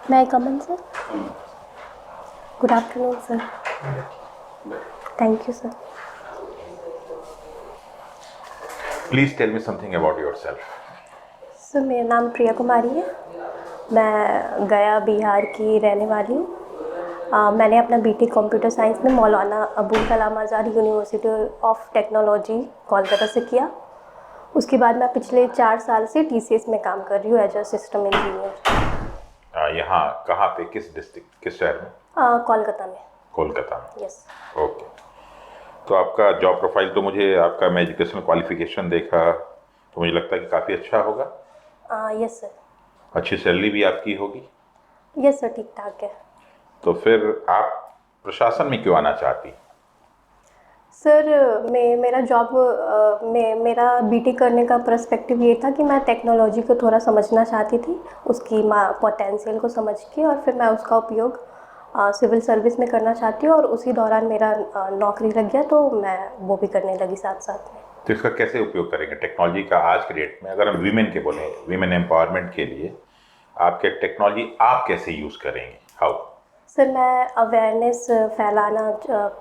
May I come in, sir? Good afternoon, sir. Thank you, sir. Please tell me something about yourself. Sir मेरा नाम प्रिया कुमारी है। मैं गया बिहार की रहने वाली हूँ। मैंने अपना बीटेक कंप्यूटर साइंस में Maulana Abul Kalam Azad university of technology Kolkata से किया। उसके बाद मैं पिछले 4 साल से टीसीएस में काम कर रही हूँ एज अ सिस्टम इंजीनियर। यहाँ कहाँ पे, किस डिस्ट्रिक्ट, किस शहर में? कोलकाता में। कोलकाता में। यस। ओके। तो आपका जॉब प्रोफाइल तो मैं एजुकेशनल क्वालिफिकेशन देखा तो मुझे लगता है कि काफ़ी अच्छा होगा। Yes sir. अच्छी सैलरी भी आपकी होगी। यस सर, ठीक ठाक है। तो फिर आप प्रशासन में क्यों आना चाहती? सर मेरा जॉब में मेरा बीटेक करने का पर्सपेक्टिव ये था कि मैं टेक्नोलॉजी को थोड़ा समझना चाहती थी, उसकी पोटेंशियल को समझ के, और फिर मैं उसका उपयोग सिविल सर्विस में करना चाहती हूँ। और उसी दौरान मेरा नौकरी लग गया तो मैं वो भी करने लगी साथ साथ में। तो इसका कैसे उपयोग करेंगे टेक्नोलॉजी का आज के डेट में? अगर हम वीमेन के बोलें, वीमेन एम्पावरमेंट के लिए आपके टेक्नोलॉजी आप कैसे यूज़ करेंगे? हाउ? सर मैं अवेयरनेस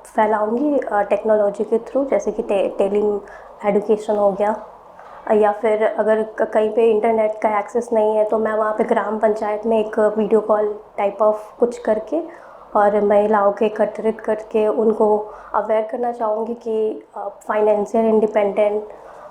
फैलाऊंगी टेक्नोलॉजी के थ्रू, जैसे कि टेली एजुकेशन हो गया, या फिर अगर कहीं पे इंटरनेट का एक्सेस नहीं है तो मैं वहाँ पे ग्राम पंचायत में एक वीडियो कॉल टाइप ऑफ कुछ करके और महिलाओं के एकत्रित करके उनको अवेयर करना चाहूँगी कि फाइनेंशियल इंडिपेंडेंट,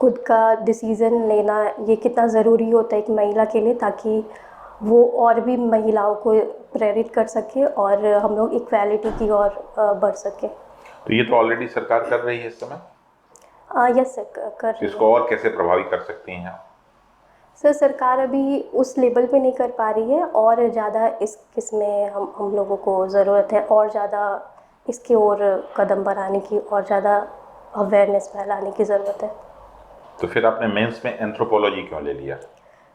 खुद का डिसीज़न लेना ये कितना ज़रूरी होता है एक महिला के लिए, ताकि वो और भी महिलाओं को प्रेरित कर सके और हम लोग इक्वालिटी की ओर बढ़ सके। तो ये तो ऑलरेडी सरकार कर रही है इस समय। यस सर, कर रही है। इसको और कैसे प्रभावी कर सकती हैं आप? सर सरकार अभी उस लेवल पे नहीं कर पा रही है, और ज़्यादा इसमें हम लोगों को ज़रूरत है और ज़्यादा इसकी ओर कदम बढ़ाने की और ज़्यादा अवेयरनेस फैलाने की ज़रूरत है। तो फिर आपने मेंस में एंथ्रोपोलॉजी क्यों ले लिया?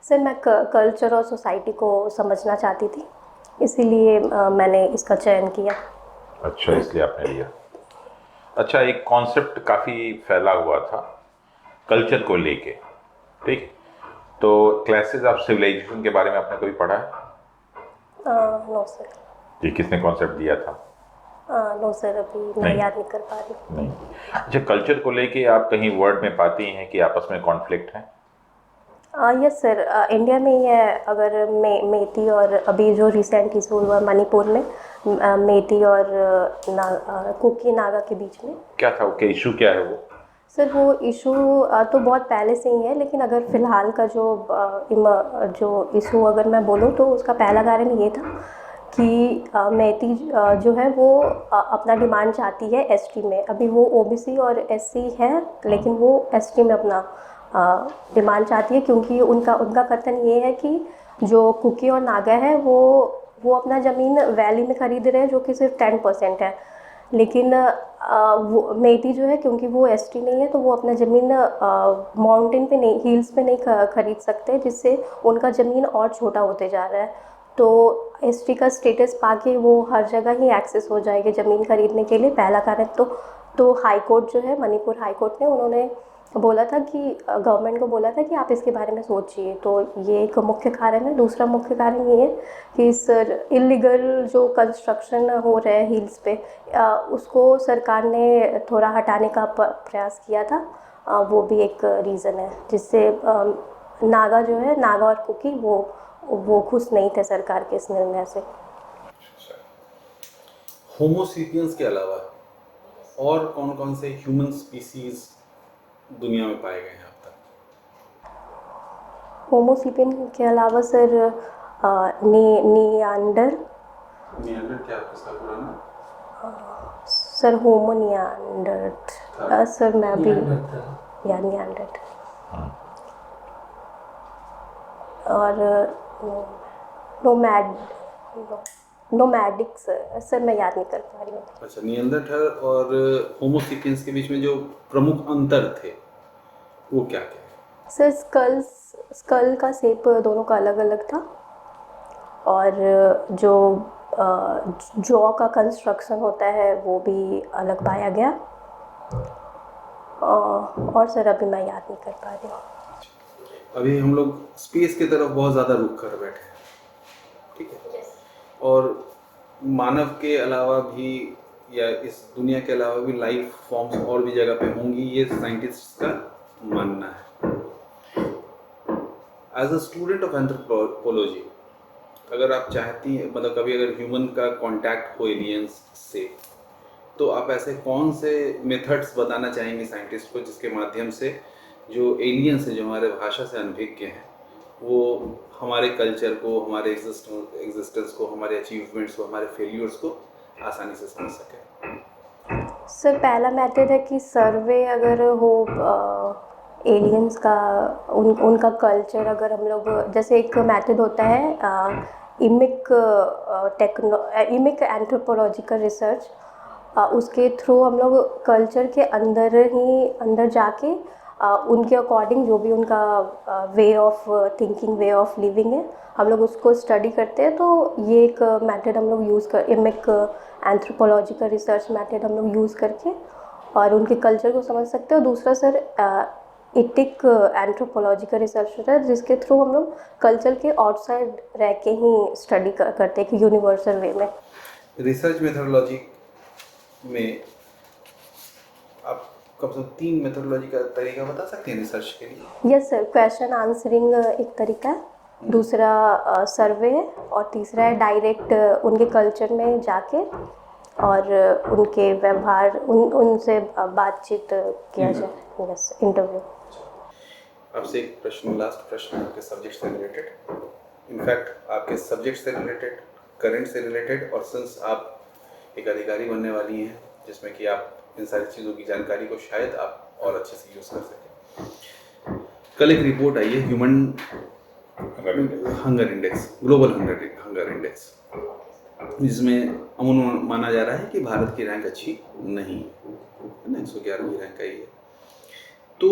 सर मैं कल्चर और सोसाइटी को समझना चाहती थी, इसीलिए मैंने इसका चयन किया। अच्छा, इसलिए आपने लिया। अच्छा, एक कॉन्सेप्ट काफ़ी फैला हुआ था कल्चर को लेके, ठीक? तो क्लासेस ऑफ सिविलाइजेशन के बारे में आपने कभी पढ़ा है? No sir. ये किसने कॉन्सेप्ट दिया था? नो सर, अभी मैं याद नहीं कर पा रही। नहीं। अच्छा, कल्चर को लेके आप कहीं वर्ड में पाती हैं कि आपस में कॉन्फ्लिक्ट है? यस सर, इंडिया में ही है। अगर मेती और अभी जो रिसेंट इशू हुआ मणिपुर में, मेती और कुकी नागा के बीच में। क्या था, क्या इशू क्या है वो? सर वो इशू तो बहुत पहले से ही है, लेकिन अगर फ़िलहाल का जो इशू अगर मैं बोलूँ तो उसका पहला कारण ये था कि मेती जो है वो अपना डिमांड चाहती है एसटी में। अभी वो ओबीसी और एससी है, लेकिन वो एसटी में अपना डिमांड चाहती है, क्योंकि उनका उनका कथन ये है कि जो कुकी और नागा है वो अपना ज़मीन वैली में खरीद रहे हैं, जो कि सिर्फ 10% है। लेकिन वो मेटी जो है, क्योंकि वो एसटी नहीं है, तो वो अपना ज़मीन माउंटेन पे नहीं, हिल्स पे नहीं खरीद सकते, जिससे उनका ज़मीन और छोटा होते जा रहा है। तो एसटी का स्टेटस पाके वो हर जगह ही एक्सेस हो जाएगी ज़मीन खरीदने के लिए, पहला कारण। तो हाई कोर्ट जो है, मणिपुर हाई कोर्ट ने, उन्होंने बोला था कि गवर्नमेंट को बोला था कि आप इसके बारे में सोचिए। तो ये एक मुख्य कारण है। दूसरा मुख्य कारण ये है कि सर इलीगल जो कंस्ट्रक्शन हो रहे हैं हिल्स पे, उसको सरकार ने थोड़ा हटाने का प्रयास किया था। वो भी एक रीज़न है जिससे नागा जो है, नागा और कुकी वो खुश नहीं थे सरकार के इस निर्णय से। होमोसेपियंस के अलावा और कौन कौन से ह्यूमन स्पीसीज दुनिया में पाए गए हैं अब तक? होमोसेपियन के अलावा सर नियांडर क्या इसका पूरा नाम? सर होमो नियांडर। सर मैं भी या नियांडर और नोमैड नोमैडिक सर मैं याद नहीं कर पा रही हूँ। अच्छा, निएंडरथाल और होमोसेपियंस के बीच में जो प्रमुख अंतर थे वो क्या क्या है? सर स्कल का शेप दोनों का अलग अलग था, और जो जॉ का कंस्ट्रक्शन होता है वो भी अलग पाया गया। और सर अभी मैं याद नहीं कर पा रही हूँ। अभी हम लोग स्पेस की तरफ बहुत ज़्यादा रुख कर बैठे हैं, ठीक है? और मानव के अलावा भी या इस दुनिया के अलावा भी लाइफ फॉर्म्स और भी जगह पे होंगी, ये साइंटिस्ट का मानना है। As a student of anthropology, अगर आप चाहती हैं, मतलब कभी अगर ह्यूमन का कांटेक्ट हो एलियंस से, तो आप ऐसे कौन से मेथड्स बताना चाहेंगे साइंटिस्ट को जिसके माध्यम से जो एलियंस है, जो हमारे भाषा से अनभिज्ञ हैं, वो हमारे कल्चर को, हमारे एग्जिस्टेंस को, हमारे अचीवमेंट्स को, हमारे फेल्यूर्स को आसानी से समझ सके? सर पहला मेथड है कि सर्वे अगर हो एलियंस का, उनका कल्चर, अगर हम लोग, जैसे एक मेथड होता है इमिक एंथ्रोपोलॉजिकल रिसर्च, उसके थ्रू हम लोग कल्चर के अंदर जाके उनके अकॉर्डिंग जो भी उनका way of thinking, way of living है, हम लोग उसको स्टडी करते हैं। तो ये एक मेथड हम लोग यूज़ कर, इमिक एंथ्रोपोलॉजिकल रिसर्च मेथड हम लोग यूज़ करके और उनके कल्चर को समझ सकते हैं। और दूसरा सर इटिक एंथ्रोपोलॉजिकल रिसर्च होता है, जिसके थ्रू हम लोग कल्चर के आउटसाइड रह के ही स्टडी करते हैं कि यूनिवर्सल वे में। रिसर्च मेथोडोलॉजी में आप कम से कम 3 मेथोडोलॉजी का तरीका बता सकते हैं रिसर्च के लिए? यस सर, क्वेश्चन आंसरिंग एक तरीका है, दूसरा सर्वे है, और तीसरा है डायरेक्ट उनके कल्चर में जाके और उनके व्यवहार, उनसे बातचीत किया जाए। Yes, interview. आपसे एक प्रश्न, लास्ट प्रश्न, आपके सब्जेक्ट से रिलेटेड, इनफैक्ट आपके सब्जेक्ट से रिलेटेड, करंट से रिलेटेड, और सिंस आप एक अधिकारी बनने वाली हैं जिसमें कि आप इन सारी चीज़ों की जानकारी को शायद आप और अच्छे से यूज़ कर सकें। कल एक रिपोर्ट आई है, human hunger index, global hunger index, जिसमें अमूमन माना जा रहा है कि भारत की रैंक अच्छी नहीं है ना, 111वीं रैंक आई है। तो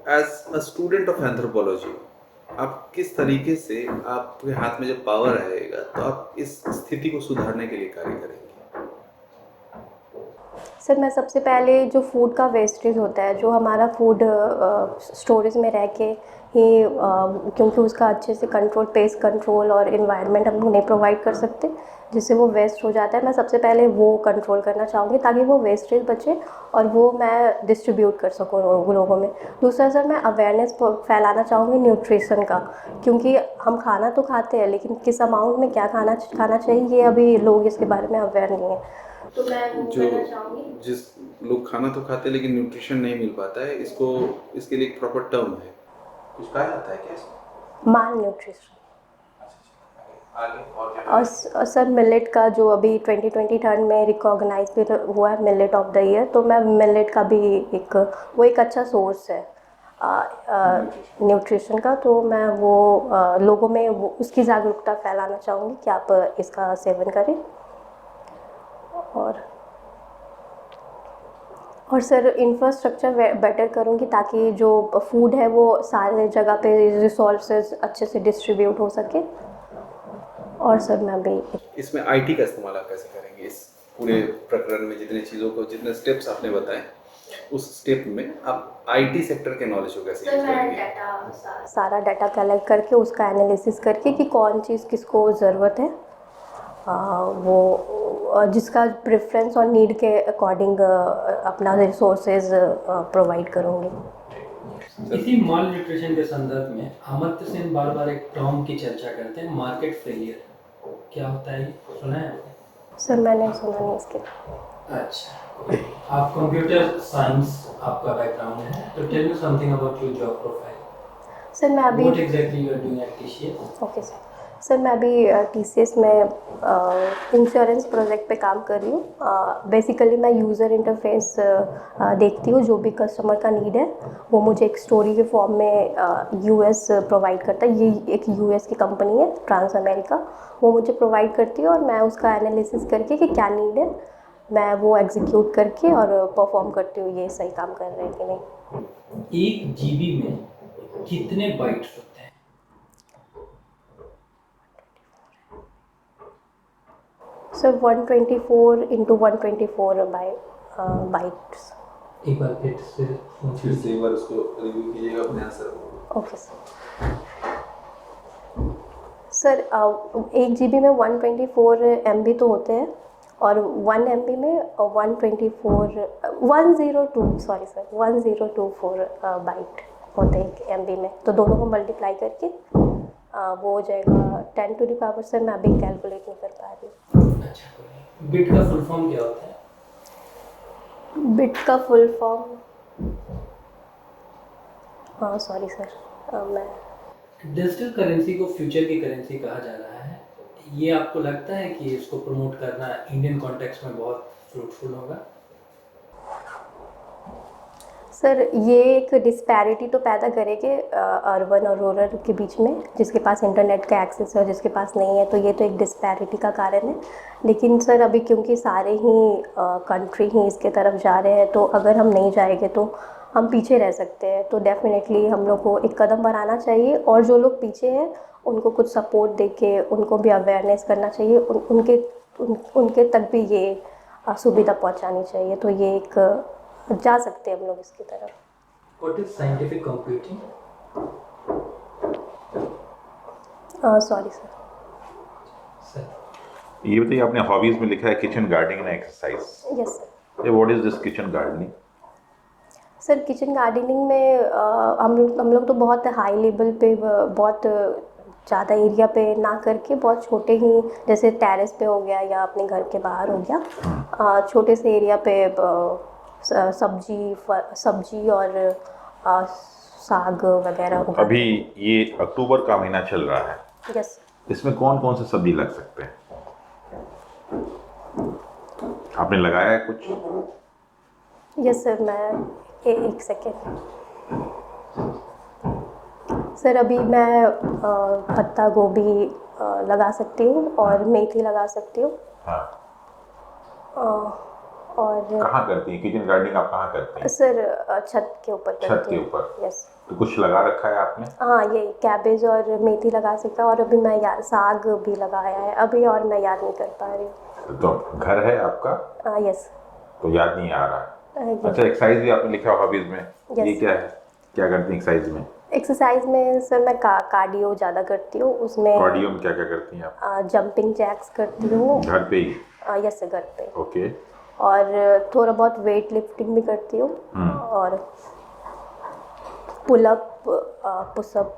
as a student of anthropology, आप किस तरीके से, आपके हाथ में जब पावर आएगा तो आप इस स्थिति को सुधारने के लिए कार्य करेंगे? सर मैं सबसे पहले जो फूड का वेस्टेज होता है, जो हमारा फूड स्टोरेज में रह के ही क्योंकि उसका अच्छे से कंट्रोल, पेस्ट कंट्रोल और इन्वायरमेंट हम लोग नहीं प्रोवाइड कर सकते, जिससे वो वेस्ट हो जाता है, मैं सबसे पहले वो कंट्रोल करना चाहूँगी ताकि वो वेस्टेज बचे और वो मैं डिस्ट्रीब्यूट कर सकूँ लोगों में। दूसरा सर, मैं अवेयरनेस फैलाना चाहूँगी न्यूट्रिशन का, क्योंकि हम खाना तो खाते हैं लेकिन किस अमाउंट में क्या खाना चाहिए, ये अभी लोग इसके बारे में अवेयर नहीं है। तो मैं वो करना चाहूँगी। जिस लोग खाना तो खाते हैं लेकिन न्यूट्रिशन नहीं मिल पाता है, इसके लिए एक प्रॉपर टर्म है, कुछ कहा जाता है क्या इसको? माल न्यूट्रिशन। और सर मिलेट का जो अभी 2023 में रिकॉग्नाइज भी हुआ है, मिलेट ऑफ द ईयर, तो मैं मिलेट का भी वो एक अच्छा सोर्स है न्यूट्रिशन का, तो मैं वो लोगों में उसकी जागरूकता फैलाना चाहूँगी कि आप इसका सेवन करें। और सर इंफ्रास्ट्रक्चर बेटर करूँगी ताकि जो फूड है वो सारे जगह पे रिसोर्सेज अच्छे से डिस्ट्रीब्यूट हो सके। और सर मैं भी इसमें आईटी का इस्तेमाल आप कैसे करेंगे इस पूरे प्रकरण में? जितने चीज़ों को, जितने स्टेप्स आपने बताए, उस स्टेप में आप आईटी सेक्टर के नॉलेज को कैसे यूज करेंगे? सारा डाटा कलेक्ट करके उसका एनालिसिस करके कि कौन चीज़ किसको ज़रूरत है, वो जिसका प्रेफरेंस और नीड के अकॉर्डिंग अपना रिसोर्सेज प्रोवाइड करूँगी। इसी माल न्यूट्रिशन के संदर्भ में अमर्त्य सेन बार बार एक टर्म की चर्चा करते हैं, मार्केट फेलियर। क्या होता है, सुना है आपने? सर मैंने सुना नहीं इसके। अच्छा, आप कंप्यूटर साइंस आपका बैकग्राउंड है, तो tell me something about your job profile. Sir मैं अभी what exactly you are doing at TCS? Okay sir मैं अभी टीसीएस में इंश्योरेंस प्रोजेक्ट पे काम कर रही हूँ। बेसिकली मैं यूज़र इंटरफेस देखती हूँ, जो भी कस्टमर का नीड है वो मुझे एक स्टोरी के फॉर्म में यूएस प्रोवाइड करता है। ये एक यूएस की कंपनी है, ट्रांस अमेरिका, वो मुझे प्रोवाइड करती है और मैं उसका एनालिसिस करके कि क्या नीड है, मैं वो एग्जीक्यूट करके और परफॉर्म करती हूँ, ये सही काम कर रहे हैं कि नहीं। 1 जीबी में कितने बाइट्स होते हैं? Sir 124 × 124 bytes. एक बार फिर से एक बार उसको रिव्यू कीजिएगा अपने आंसर को। ओके सर 1 GB में 124 MB तो होते हैं और 1 MB में 1024 बाइट होते हैं 1 MB में, तो दोनों को मल्टीप्लाई करके वो हो जाएगा 10 टू द पावर। सर मैं अभी कैलकुलेट नहीं कर पा रही हूँ। अच्छा, बिट का फुल फॉर्म क्या होता है? बिट का फुल फॉर्म, हाँ सॉरी सर, मैं डिजिटल करेंसी को फ्यूचर की करेंसी कहा जा रहा है, ये आपको लगता है कि इसको प्रमोट करना इंडियन कॉन्टेक्स्ट में बहुत फ्रूटफुल होगा? सर ये एक डिस्पैरिटी तो पैदा करेंगे अर्बन और रूरल के बीच में, जिसके पास इंटरनेट का एक्सेस है और जिसके पास नहीं है, तो ये तो एक डिस्पैरिटी का कारण है। लेकिन सर अभी क्योंकि सारे ही कंट्री ही इसके तरफ जा रहे हैं, तो अगर हम नहीं जाएंगे तो हम पीछे रह सकते हैं। तो डेफिनेटली हम लोग को एक कदम बढ़ाना चाहिए और जो लोग पीछे हैं उनको कुछ सपोर्ट दे के उनको भी अवेयरनेस करना चाहिए, उनके तक भी ये सुविधा पहुंचानी चाहिए। तो ये एक जा सकते हैं हम लोग इसकी तरफ। What is scientific computing? Sorry sir. Sir ये बताइए, आपने हॉबीज में लिखा है kitchen gardening and exercise. Yes sir. What is this kitchen gardening? Sir kitchen gardening में हम लोग तो बहुत हाई लेवल पे, बहुत ज़्यादा एरिया पे ना करके बहुत छोटे ही, जैसे टेरेस पे हो गया या अपने घर के बाहर हो गया, छोटे से एरिया पे सब्जी और साग वगैरह उगाते अभी ये अक्टूबर का महीना चल रहा है, हैं। यस। इसमें कौन कौन से सब्जी लग सकते हैं? आपने लगाया है कुछ? यस सर, मैं एक सेकेंड सर, अभी मैं पत्ता गोभी लगा सकती हूँ और मेथी लगा सकती हूँ। हाँ। और कहाँ करती हैं किचन गार्डनिंग, आप कहाँ करती हैं? सर छत के ऊपर छत करती के हूँ। ऊपर? यस। तो कुछ लगा रखा है आपने? हाँ, ये कैबेज और मेथी लगा सकता और अभी मैं साग भी लगाया है अभी, और मैं याद नहीं कर पा रही हूँ। तो घर है आपका? यस। तो याद नहीं आ रहा। yes. अच्छा, एक्सरसाइज भी आपने लिखा हॉबीज में? Yes. ये क्या है, क्या करती हैं एक्सरसाइज में? एक्सरसाइज में सर मैं कार्डियो ज़्यादा करती हूँ। उसमें कार्डियो में क्या क्या करती हैं आप? जंपिंग जैक्स करती हूँ। घर पे ही? यस सर, घर पे। ओके। और थोड़ा बहुत वेट लिफ्टिंग भी करती हूँ और पुलअप पुशअप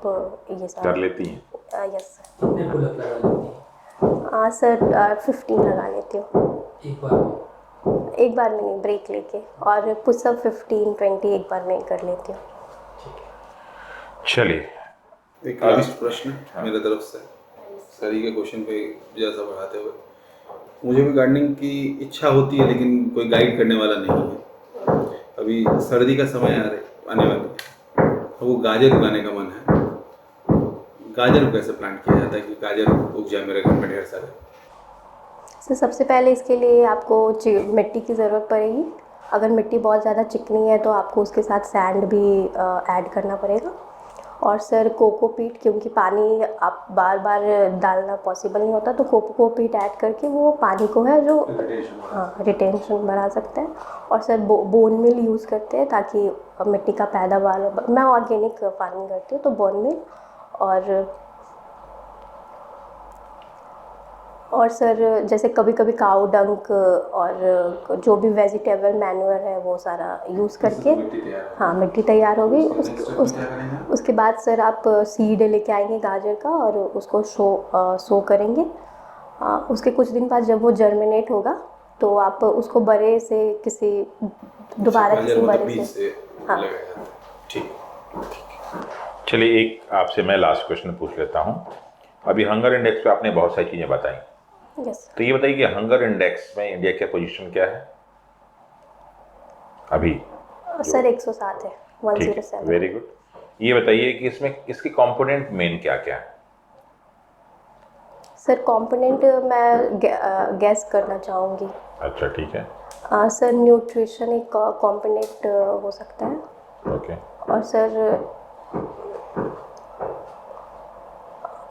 ये सब कर लेती हैं? Yes sir. कितने पुलअप लगा लेती हैं? सर 15 लगा लेती हूँ एक बार में? एक बार में नहीं, ब्रेक लेके। और पुशअप 15-20 एक बार में कर लेती हूँ। चलिए, एक लास्ट प्रश्न मेरे तरफ से सर के क्वेश्चन पे जैसा बढ़ाते हुए, मुझे भी गार्डनिंग की इच्छा होती है लेकिन कोई गाइड करने वाला नहीं है। अभी सर्दी का समय आने वाली है, तो वो गाजर उगाने का मन है। गाजर को कैसे प्लांट किया जाता है कि गाजर उग जाए मेरे घर में ढेर सारे? सर सबसे पहले इसके लिए आपको मिट्टी की ज़रूरत पड़ेगी। अगर मिट्टी बहुत ज़्यादा चिकनी है तो आपको उसके साथ सैंड भी ऐड करना पड़ेगा। और सर कोकोपीट, क्योंकि पानी आप बार बार डालना पॉसिबल नहीं होता, तो कोकोपीट ऐड करके वो पानी को है जो रिटेंशन बढ़ा सकता है। और सर बोन मिल यूज़ करते हैं ताकि मिट्टी का पैदावार, मैं ऑर्गेनिक फार्मिंग करती हूँ तो बोन मिल। और सर जैसे कभी कभी काऊ डंक और जो भी वेजिटेबल मैन्योर है वो सारा यूज़ करके, हाँ मिट्टी तैयार हो गई। उसके बाद सर आप सीड लेके आएंगे गाजर का और उसको सो करेंगे। उसके कुछ दिन बाद जब वो जर्मिनेट होगा तो आप उसको बड़े से किसी दोबारा किसी बड़े से हाँ ठीक। चलिए एक आपसे मैं लास्ट क्वेश्चन पूछ लेता हूँ। अभी हंगर इंडेक्स पे आपने बहुत सारी चीज़ें बताई, यस। तो ये बताइए कि हंगर इंडेक्स में इंडिया का पोजीशन क्या है अभी? सर 107 है, 107। Very good. ये बताइए कि इसमें इसके कंपोनेंट मेन क्या क्या है? सर कंपोनेंट मैं गैस करना चाहूँगी। अच्छा ठीक है। सर न्यूट्रिशन एक कंपोनेंट हो सकता है। ओके। और सर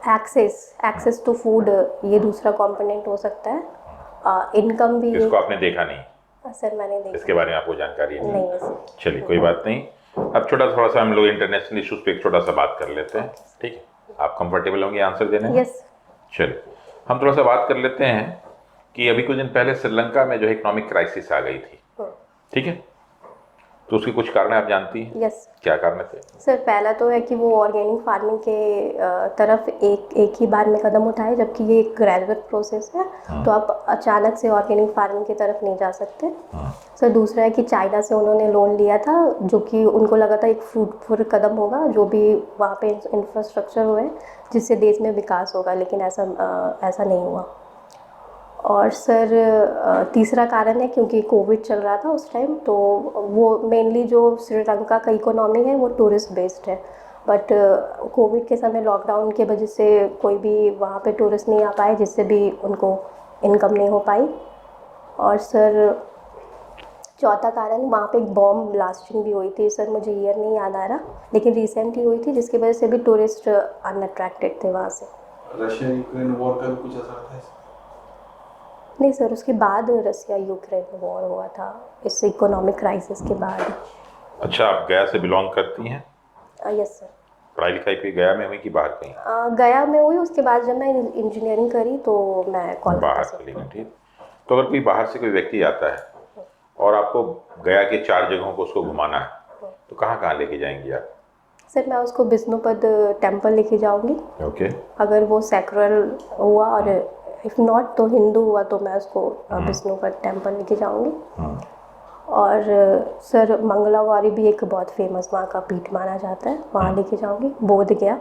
एक्सेस टू फूड ये दूसरा कंपोनेंट हो सकता है। इनकम भी इसको आपने देखा नहीं? सर मैंने देखा। इसके बारे में आपको जानकारी नहीं है सर। चलिए कोई बात नहीं। अब थोड़ा सा हम लोग इंटरनेशनल इश्यूज पे एक छोटा सा बात कर लेते हैं, ठीक है? आप कंफर्टेबल होंगे आंसर देने में? यस। चलिए हम थोड़ा सा बात कर लेते हैं कि अभी कुछ दिन पहले श्रीलंका में जो इकोनॉमिक क्राइसिस आ गई थी, ठीक है, तो उसके कुछ कारण आप जानती हैं? यस क्या कारण थे? सर, पहला तो है कि वो ऑर्गेनिक फार्मिंग के तरफ एक ही बार में कदम उठाए, जबकि ये एक ग्रेजुअल प्रोसेस है, तो आप अचानक से ऑर्गेनिक फार्मिंग की तरफ नहीं जा सकते। सर, दूसरा है कि चाइना से उन्होंने लोन लिया था, जो कि उनको लगा था एक फ्रूटफुल कदम होगा, जो भी वहाँ पे इंफ्रास्ट्रक्चर हुए जिससे देश में विकास होगा, लेकिन ऐसा नहीं हुआ। और सर तीसरा कारण है क्योंकि कोविड चल रहा था उस टाइम, तो वो मेनली जो श्रीलंका का इकोनॉमी है वो टूरिस्ट बेस्ड है, बट कोविड के समय लॉकडाउन के वजह से कोई भी वहाँ पे टूरिस्ट नहीं आ पाए, जिससे भी उनको इनकम नहीं हो पाई। और सर चौथा कारण, वहाँ पे एक बॉम्ब ब्लास्टिंग भी हुई थी, सर मुझे ईयर नहीं याद आ रहा, लेकिन रिसेंट ही हुई थी, जिसकी वजह से भी टूरिस्ट अनअट्रैक्टेड थे वहाँ से। रशिया यूक्रेन वॉर का भी कुछ असर था इसमें? नहीं सर, उसके बाद रसिया यूक्रेन वॉर हुआ था, इस इकोनॉमिक क्राइसिस के बाद। अच्छा, आप गया से बिलोंग करती हैं? Yes sir. पढ़ाई लिखाई पे गया में हुई कि बाहर कहीं? गया में हुई, उसके बाद जब मैं इंजीनियरिंग करी तो मैं कोलकाता बाहर से। चली गई, ठीक। तो अगर कोई बाहर से कोई व्यक्ति आता है और आपको गया के 4 जगहों को उसको घुमाना है, तो कहाँ कहाँ लेके जाएंगी आप? सर, मैं उसको विष्णुपद टेम्पल लेके जाऊंगी, ओके। अगर वो सेक्युलर हुआ, और इफ़ नॉट तो हिंदू हुआ तो मैं उसको विष्णुपद टेम्पल लेके जाऊंगी। और सर मंगलागौरी भी एक बहुत फेमस वहाँ का पीठ माना जाता है, वहाँ लेके जाऊंगी, बोध गया।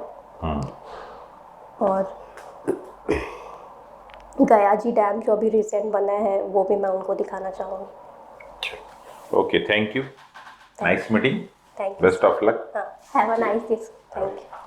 और गया जी डैम जो अभी रिसेंट बना है वो भी मैं उनको दिखाना चाहूँगी। Okay, thank you, nice meeting, thank you. Best of luck. Have a nice day. Thank you.